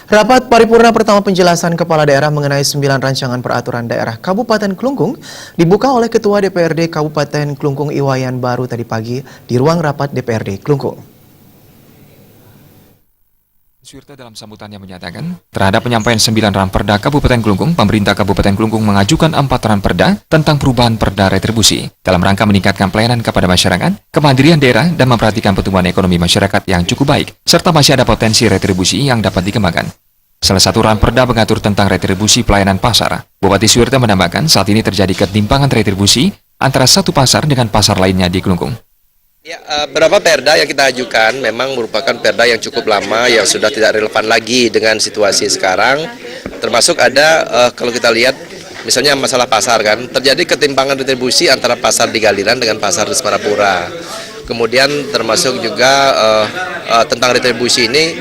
Rapat paripurna pertama penjelasan Kepala Daerah mengenai 9 rancangan peraturan daerah Kabupaten Klungkung dibuka oleh Ketua DPRD Kabupaten Klungkung Iwayan Baru tadi pagi di ruang rapat DPRD Klungkung. Suwirta dalam sambutannya menyatakan, terhadap penyampaian 9 ranperda Kabupaten Klungkung, pemerintah Kabupaten Klungkung mengajukan 4 ranperda tentang perubahan perda retribusi dalam rangka meningkatkan pelayanan kepada masyarakat, kemandirian daerah, dan memperhatikan pertumbuhan ekonomi masyarakat yang cukup baik, serta masih ada potensi retribusi yang dapat dikembangkan. Salah satu ranperda mengatur tentang retribusi pelayanan pasar. Bupati Suwirta menambahkan saat ini terjadi ketimpangan retribusi antara satu pasar dengan pasar lainnya di Klungkung. Ya, beberapa perda yang kita ajukan memang merupakan perda yang cukup lama yang sudah tidak relevan lagi dengan situasi sekarang. Termasuk ada kalau kita lihat misalnya masalah pasar kan, terjadi ketimpangan retribusi antara pasar di Galiran dengan pasar di Semarapura. Kemudian termasuk juga tentang retribusi ini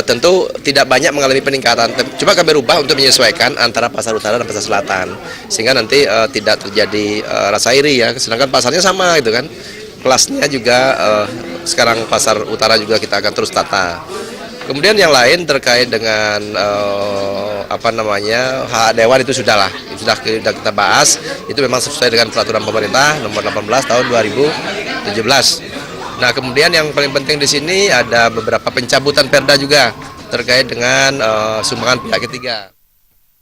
tentu tidak banyak mengalami peningkatan. Coba kami rubah untuk menyesuaikan antara pasar utara dan pasar selatan, sehingga nanti tidak terjadi rasa iri ya. Sedangkan pasarnya sama gitu kan. Kelasnya juga sekarang pasar utara juga kita akan terus tata. Kemudian yang lain terkait dengan hak dewan itu sudah kita bahas. Itu memang sesuai dengan peraturan pemerintah nomor 18 tahun 2017. Nah, kemudian yang paling penting di sini ada beberapa pencabutan perda juga terkait dengan sumbangan pihak ketiga.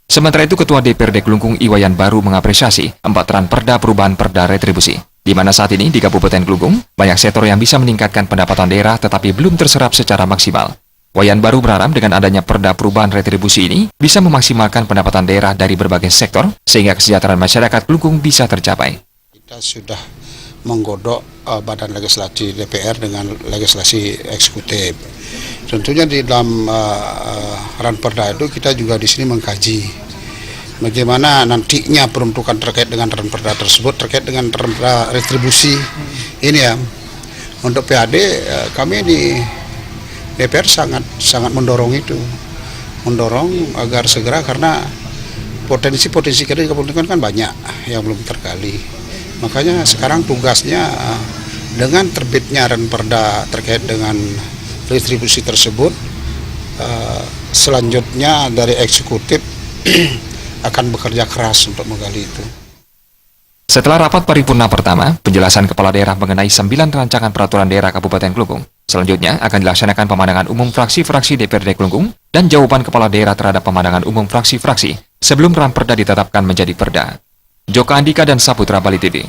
Sementara itu, Ketua DPRD Klungkung Iwayan Baru mengapresiasi 4 ranperda perubahan perda retribusi. Di mana saat ini di Kabupaten Klungkung, banyak sektor yang bisa meningkatkan pendapatan daerah tetapi belum terserap secara maksimal. Wayan Baru berharap dengan adanya perda perubahan retribusi ini bisa memaksimalkan pendapatan daerah dari berbagai sektor sehingga kesejahteraan masyarakat Klungkung bisa tercapai. Kita sudah menggodok badan legislasi DPR dengan legislasi eksekutif. Tentunya di dalam ranperda itu kita juga di sini mengkaji bagaimana nantinya peruntukan terkait dengan ranperda tersebut, terkait dengan ranperda retribusi ini ya. Untuk PAD kami di DPR sangat mendorong itu, mendorong agar segera karena potensi kerja kepentingan kan banyak yang belum tergali. Makanya sekarang tugasnya dengan terbitnya ranperda terkait dengan retribusi tersebut, selanjutnya dari eksekutif akan bekerja keras untuk menggali itu. Setelah rapat paripurna pertama, penjelasan Kepala Daerah mengenai 9 rancangan peraturan daerah Kabupaten Klungkung. Selanjutnya akan dilaksanakan pemandangan umum fraksi-fraksi DPRD Klungkung dan jawaban Kepala Daerah terhadap pemandangan umum fraksi-fraksi sebelum ranperda ditetapkan menjadi perda. Joko Andika dan Saputra Bali TV.